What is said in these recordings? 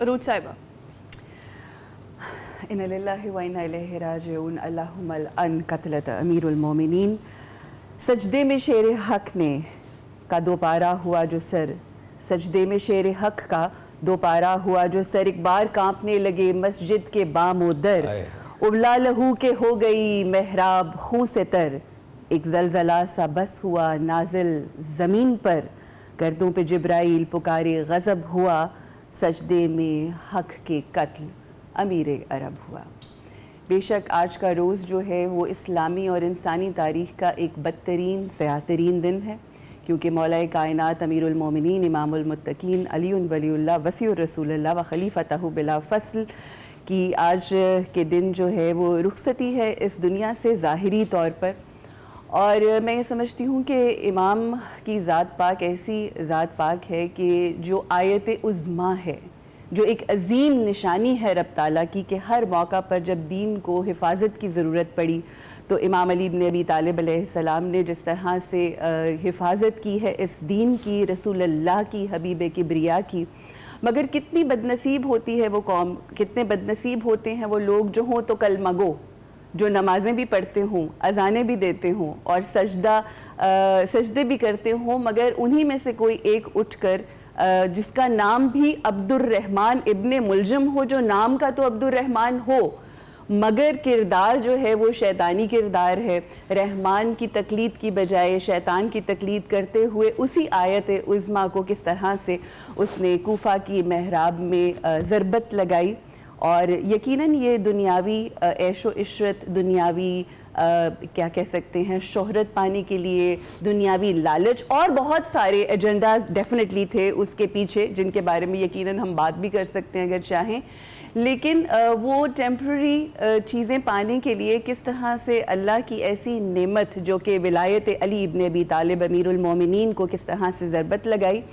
अरूज साहिबा। इन्ना लिल्लाहि व इन्ना इलैहि राजिऊन। अल्लाहुम्मा अन कतलत अमीरुल मोमिनीन। सजदे में शेर हक ने का दोपारा हुआ जो सर, सजदे में शेर हक का दोपारा हुआ जो सर, एक बार कांपने लगे मस्जिद के बामोदर, उबला लहू के हो गई मेहराब खूं से तर, एक जलजला सा बस हुआ नाजिल ज़मीन पर, गर्दों पे जिब्राइल पुकारे गज़ब हुआ, सजदे में हक के कत्ल अमीर अरब हुआ। बेशक आज का रोज़ जो है वो इस्लामी और इंसानी तारीख़ का एक बदतरीन सयातरीन दिन है, क्योंकि मौलाए कायनात अमीरुल मोमिनीन इमामुल मुत्तकीन अलीउन वलीउल्लाह वसीउर रसूलुल्लाह व खलीफतहु बिला फ़स्ल की आज के दिन जो है वो रुखसती है इस दुनिया से ज़ाहिरी तौर पर। और मैं ये समझती हूँ कि इमाम की ज़ात पाक ऐसी ज़ात पाक है कि जो आयत उज़्मा है, जो एक अजीम निशानी है रब ताला की, कि हर मौका पर जब दीन को हिफाजत की ज़रूरत पड़ी तो इमाम अली इब्न अबी तालिब अलैहिस्सलाम ने जिस तरह से हिफाजत की है इस दीन की, रसूलुल्लाह की, हबीब किब्रिया की। मगर कितनी बदनसीब होती है वो कौम, कितने बदनसीब होते हैं वो लोग जो हों तो कलमा गो, जो नमाज़ें भी पढ़ते हों, अज़ानें भी देते हों और सजदे भी करते हों, मगर उन्हीं में से कोई एक उठकर जिसका नाम भी अब्दुर्रहमान इब्ने मुलजम हो, जो नाम का तो अब्दुर्रहमान हो मगर किरदार जो है वो शैतानी किरदार है, रहमान की तकलीद की बजाय शैतान की तकलीद करते हुए उसी आयत उज़्मा को किस तरह से उसने कूफा की महराब में ज़रबत लगाई। और यकीनन ये दुनियावी ऐशो इशरत, दुनियावी क्या कह सकते हैं, शोहरत पाने के लिए, दुनियावी लालच और बहुत सारे एजेंडाज डेफिनेटली थे उसके पीछे, जिनके बारे में यकीनन हम बात भी कर सकते हैं अगर चाहें। लेकिन वो टेम्प्रेरी चीज़ें पाने के लिए किस तरह से अल्लाह की ऐसी नेमत जो कि विलायत अली इब्न अबी तालिब अमीरुल मोमिनीन को किस तरह से ज़रबत लगाई।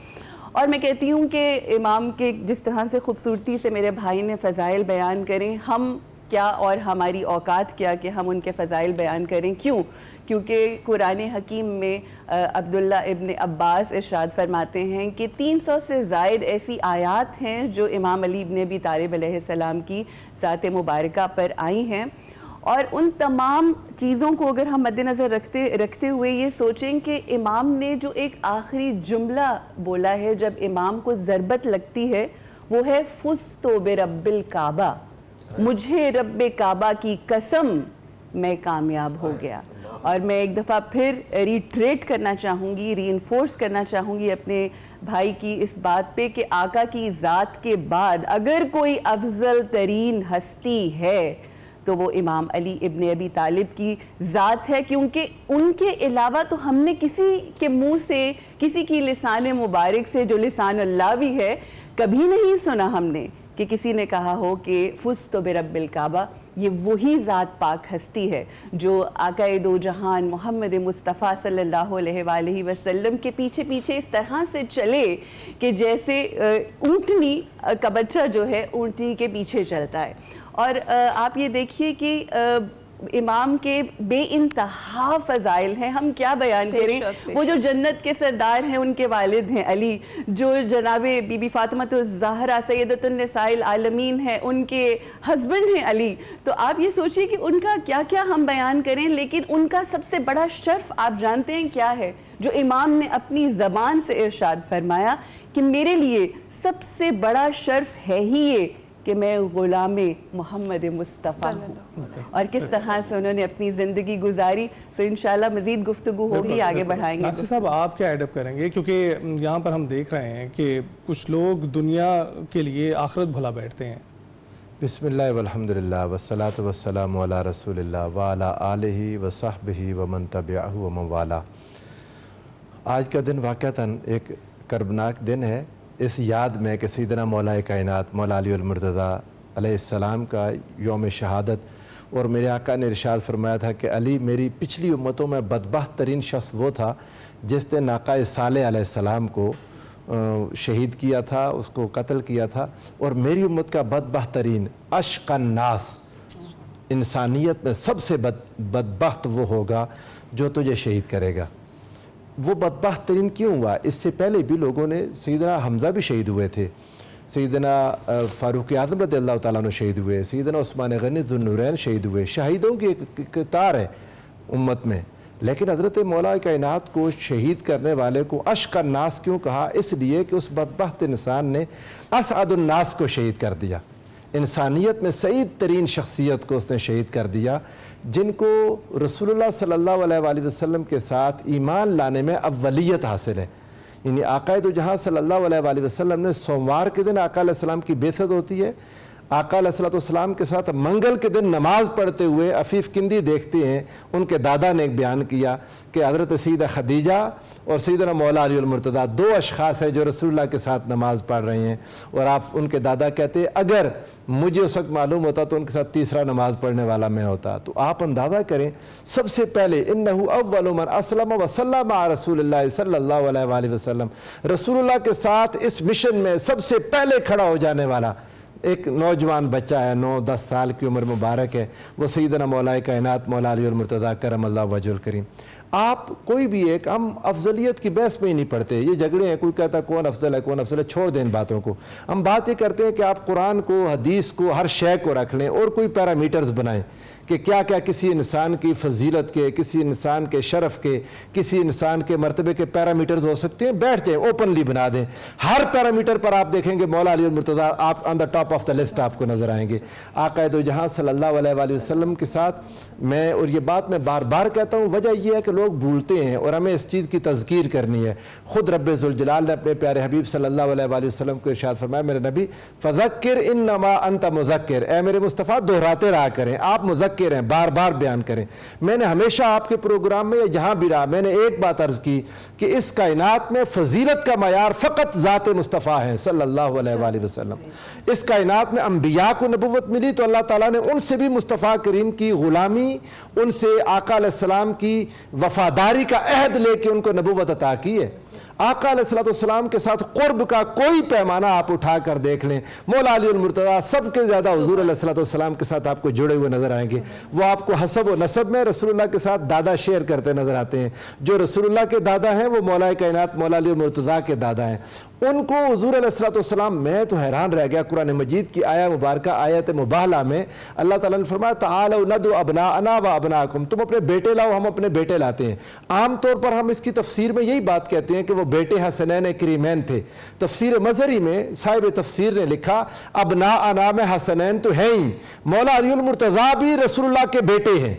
और मैं कहती हूँ कि इमाम के जिस तरह से ख़ूबसूरती से मेरे भाई ने फ़ज़ाइल बयान करें, हम क्या और हमारी औकात क्या कि हम उनके फ़ज़ाइल बयान करें। क्यों? क्योंकि कुरान हकीम में अब्दुल्ला इब्न अब्बास इरशाद फरमाते हैं कि 300 से ज़ायद ऐसी आयात हैं जो इमाम अली इब्न अबी तालिब अलैहिस्सलाम की ज़ात मुबारका पर आई हैं। और उन तमाम चीज़ों को अगर हम मद्देनज़र रखते हुए ये सोचें कि इमाम ने जो एक आखिरी जुमला बोला है जब इमाम को ज़रबत लगती है, वो है फुज़्तु बिरब्बिल काबा, मुझे रब्बे काबा की कसम मैं कामयाब हो गया। और मैं एक दफ़ा फिर रिट्रेट करना चाहूँगी, रीइंफोर्स करना चाहूँगी अपने भाई की इस बात पे कि आका की ज़ात के बाद अगर कोई अफजल तरीन हस्ती है तो वो इमाम अली इब्न अबी तालिब की ज़ात है, क्योंकि उनके अलावा तो हमने किसी के मुंह से, किसी की लिसान मुबारक से जो लिसान अल्लाह भी है, कभी नहीं सुना हमने कि किसी ने कहा हो कि फुज़्तु बिरब्बिल काबा। ये वही ज़ात पाक हस्ती है जो आकाए दो जहान मोहम्मद मुस्तफ़ा सल्लल्लाहु अलैहि वसल्लम के पीछे पीछे इस तरह से चले कि जैसे ऊँटनी का बच्चा जो है ऊँटनी के पीछे चलता है। और आप ये देखिए कि इमाम के बेइंतहा फ़ज़ाइल हैं, हम क्या बयान करें। वो जो जन्नत के सरदार हैं उनके वालिद हैं अली, जो जनाबे बीबी फ़ातिमा ज़हरा सैयदतुन निसाइल आलमीन हैं उनके हस्बैंड हैं अली। तो आप ये सोचिए कि उनका क्या क्या हम बयान करें, लेकिन उनका सबसे बड़ा शर्फ आप जानते हैं क्या है, जो इमाम ने अपनी ज़बान से इरशाद फरमाया कि मेरे लिए सबसे बड़ा शर्फ है ही ये कि मैं ग़ुलाम मोहम्मद मुस्तफ़ा हूँ। और किस तरह से उन्होंने अपनी ज़िंदगी गुजारी। सो इंशाल्लाह मज़ीद गुफ्तगू होगी, आगे बढ़ाएंगे। नासिर साहब, आप क्या एडअप करेंगे, क्योंकि यहाँ पर हम देख रहे हैं कि कुछ लोग दुनिया के लिए आखिरत भुला बैठते हैं। बिस्मिल्लाह वल्हम्दुलिल्लाह वस्सलातु वस्सलामु अला रसूलिल्लाह व अला आलिहि व सहबिहि व मन तबिअहु व मन वाला। आज का दिन वाक़अतन एक कर्बनाक दिन है, इस याद में कि सैयदना मौलाए कायनात मौला अली अल मुर्तज़ा अलैहिस्सलाम का यौम शहादत, और मेरे आका ने इरशाद फरमाया था कि अली मेरी पिछली उम्मतों में बदबख्त तरीन शख्स वो था जिसने नाक़ा सालेह अलैहिस्सलाम को शहीद किया था, उसको कत्ल किया था, और मेरी उम्मत का बदबख्त तरीन अशक़न नास, इंसानियत में सबसे बदबख्त वो होगा जो तुझे शहीद करेगा। वो बदबख्त तरीन क्यों हुआ? इससे पहले भी लोगों ने, सैयदना हमज़ा भी शहीद हुए थे, सैयदना फ़ारूक आज़म रज़ियल्लाहु ताला अन्हु शहीद हुए, सैयदना उस्मान गनी ज़ुन्नूरैन शहीद हुए। शहीदों की एक कतार है उम्मत में, लेकिन हज़रत मौला कायनात को शहीद करने वाले को अश्क़ नास क्यों कहा? इसलिए कि उस बदबख्त इंसान ने असअदुन्नास को शहीद कर दिया। इंसानियत में सईद तरीन शख्सियत को उसने शहीद कर दिया, जिनको रसूलुल्लाह सल्लल्लाहु अलैहि वसल्लम के साथ ईमान लाने में अव्वलियत हासिल है। यानी आक़ा दो जहाँ सल्लल्लाहु अलैहि वसल्लम ने सोमवार के दिन आक़ा अलैहिस्सलाम की बेइज्जत होती है, आक़ा अलैहिस्सलाम के साथ मंगल के दिन नमाज पढ़ते हुए अफ़ीफ़ किंदी देखते हैं। उनके दादा ने एक बयान किया कि हज़रत सैयदा खदीजा और सैयदना मौला अली मुर्तज़ा दो अशख़ास हैं जो रसूलुल्लाह के साथ नमाज़ पढ़ रहे हैं, और आप उनके दादा कहते हैं अगर मुझे उस वक्त मालूम होता तो उनके साथ तीसरा नमाज़ पढ़ने वाला मैं होता। तो आप अंदाज़ा करें, सबसे पहले इन्नहु अव्वलु मन अस्लम व सल्लम मा रसूलिल्लाह सल्लल्लाहु अलैहि वसल्लम, रसूलुल्लाह के साथ इस मिशन में सबसे पहले खड़ा हो जाने वाला एक नौजवान बच्चा है, 9-10 साल की उम्र मुबारक है, वो सैयदना मौला कायनात मौला अली मुर्तज़ा करमल्लाहु वजहुल करीम। आप कोई भी एक, हम अफजलियत की बहस में ही नहीं पढ़ते, ये झगड़े हैं, कोई कहता कौन अफजल है कौन अफजल है, छोड़ दें इन बातों को। हम बात ये करते हैं कि आप कुरान को, हदीस को, हर शय को रख लें और कोई पैरामीटर्स बनाएं कि क्या क्या किसी इंसान की फजीलत के, किसी इंसान के शरफ़ के, किसी इंसान के मर्तबे के पैरामीटर्स हो सकते हैं, बैठ जाए, ओपनली बना दें। हर पैरामीटर पर आप देखेंगे मौला अली मुर्तज़ा आप on the top of the list आपको नज़र आएंगे। आक़ा दो जहाँ सल्लल्लाहु अलैहि वसल्लम के साथ मैं, और ये बात मैं बार बार कहता हूँ, वजह यह है कि लोग भूलते हैं और हमें इस चीज़ की तज़कीर करनी है। ख़ुद रब्बे ज़ुल जलाल ने अपने प्यारे हबीब सल्लल्लाहु अलैहि वसल्लम को इरशाद फरमाया, मेरे नबी फ़ज़क्किर इन्नमा अंत मुज़क्किर, ए मेरे मुस्तफ़ा दोहराते रहा करें, आप मुज़क्किर हैं, बार बार बयान करें। मैंने हमेशा आपके प्रोग्राम में या जहाँ भी रहा, मैंने एक बात अर्ज़ की कि इस कायनात में फजीलत का मयार फ़कत ज़ात मुस्तफ़ा है सल्लल्लाहु अलैहि वसल्लम। इस कायनात में अंबिया को नबुव्वत मिली तो अल्लाह ताला ने उनसे भी मुस्तफ़ा करीम की ग़ुलामी, उनसे आका अलैहिस्सलाम की वफ़ादारी का अहद लेके उनको नबुव्वत अता की है। आका अलैहिस्सलाम के साथ क़ुर्ब का कोई पैमाना आप उठा कर देख लें, मौला अली मुर्तज़ा सबके ज़्यादा हुज़ूर अलैहिस्सलाम के साथ आपको जुड़े हुए नज़र आएंगे। वो आपको हसब व नसब में रसूलुल्लाह के साथ दादा शेयर करते नज़र आते हैं। जो रसूलुल्लाह के दादा हैं वो मौला कायनात मौला अली मुर्तज़ा के दादा हैं। उनको हुज़ूर अलैहिस्सलाम, मैं तो हैरान रह गया, कुरान मजीद की आया मुबारक आयत मुबाहला में अल्लाह ताला ने फरमाया तालौ नदु अबनाअना व अबनाकुम, तुम अपने बेटे लाओ, हम अपने बेटे लाते हैं। आम तौर पर हम इसकी तफसीर में यही बात कहते हैं कि वो बेटे हसनैन करीमैन थे। तफसीर मज़हरी में साहिब तफसीर ने लिखा अबनाअना में हसनैन तो है ही, मौला अली मुर्तज़ा भी रसूलुल्लाह के बेटे हैं।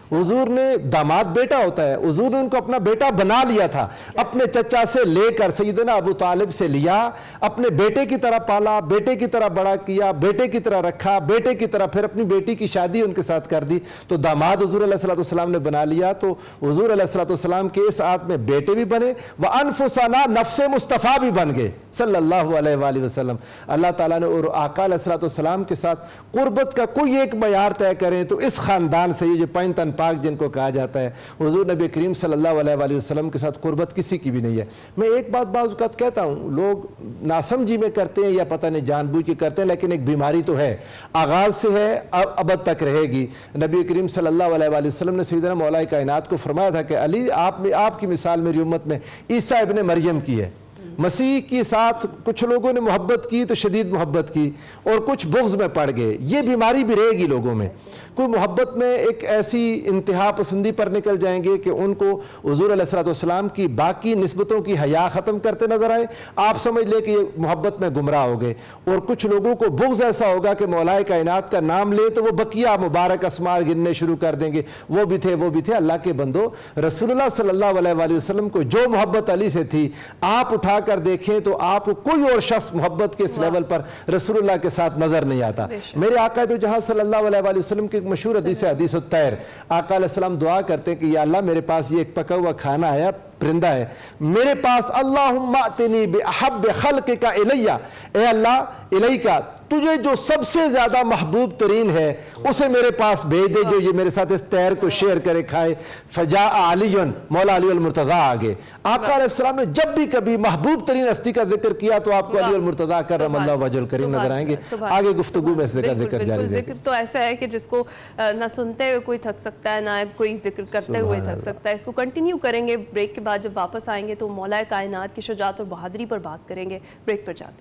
हुजूर ने, दामाद बेटा होता है, हुजूर ने उनको अपना बेटा बना लिया था, अपने चचा से लेकर सैयदना अबू तालिब से लिया, अपने बेटे की तरह पाला, बेटे की तरह बड़ा किया, बेटे की तरह रखा, बेटे की तरह फिर अपनी बेटी की शादी उनके साथ कर दी, तो दामाद हुजूर अलैहिस्सलाम ने बना लिया। तो हुजूर अलैहिस्सलाम के इस आयत में बेटे भी बने व अनफुसना नफ्स मुस्तफ़ा भी बन गए सल्लल्लाहु अलैहि वसल्लम। अल्लाह ताला ने और आका अलैहिस्सलाम के साथ कुर्बत का कोई एक मयार तय करें तो इस ख़ानदान से, ये जो पैंतन पाक जिनको कहा जाता है, हुजूर नबी करीम सल्लल्लाहु अलैहि वसल्लम के साथ कुर्बत किसी की भी नहीं है। मैं एक बात बाज़ औक़ात कहता हूँ, लोग नासमझी में करते हैं या पता नहीं जानबूझ के करते हैं, लेकिन एक बीमारी तो है, आगाज़ से है, अबद तक रहेगी। नबी करीम सल्लल्लाहु अलैहि वसल्लम ने सैयदना मौला कायनात को फरमाया था कि अली आपकी मिसाल मेरी उम्मत में ईसा इब्ने मरियम की है। मसीह के साथ कुछ लोगों ने मोहब्बत की तो शदीद मोहब्बत की और कुछ बुग़्ज़ में पड़ गए। ये बीमारी भी रहेगी लोगों में, कोई मोहब्बत में एक ऐसी इंतहा पसंदी पर निकल जाएंगे कि उनको हुज़ूर अलैहिस्सलाम की बाकी निस्बतों की हया ख़त्म करते नज़र आए, आप समझ ले कि ये मोहब्बत में गुमराह हो गए। और कुछ लोगों को बुग़्ज़ ऐसा होगा कि मौलाए कायनात का नाम ले तो वो बकिया मुबारक अस्मार गिनने शुरू कर देंगे, वो भी थे वो भी थे। अल्लाह के बंदो, रसूलुल्लाह सल्लल्लाहु अलैहि वसल्लम को जो मोहब्बत अली से थी, आप उठा कर देखें तो आपको कोई और शख्स मोहब्बत के इस लेवल पर रसूलुल्लाह के साथ नजर नहीं आता। मेरे आका तो जहां सल्लल्लाहु अलैहि वसल्लम की एक मशहूर हदीस है, हदीस तैर। आका अलैहिस्सलाम दुआ करते हैं कि या अल्लाह मेरे पास ये एक पका हुआ खाना आया, परिंदा है मेरे पास, अल्लाहुम्मा अतिनी बिअहब्बि खल्क़िका इलैया, ए अल्लाह इलैका, तुझे जो सबसे ज्यादा महबूब तरीन है उसे मेरे पास भेज दे, जो ये मेरे साथ इस तैर को शेयर करे खाए। फजा अलीन, मौला अली मुर्तज़ा आगे। आका अलैहिस्सलाम ने जब भी कभी महबूब तरीन हस्ती का जिक्र किया तो आपको अली मुर्तज़ा करमल्लाहु वजहुल करीम नजर आएंगे। आगे गुफ्तगू में इसका जिक्र जारी रहेगा। जिक्र तो ऐसा है कि जिसको ना सुनते हुए कोई थक सकता है, ना कोई जिक्र करते हुए थक सकता है। इसको कंटिन्यू करेंगे। ब्रेक के बाद जब वापस आएंगे तो मौला कायनात की शुजाअत और बहादुरी पर बात करेंगे। ब्रेक पर जाते हैं।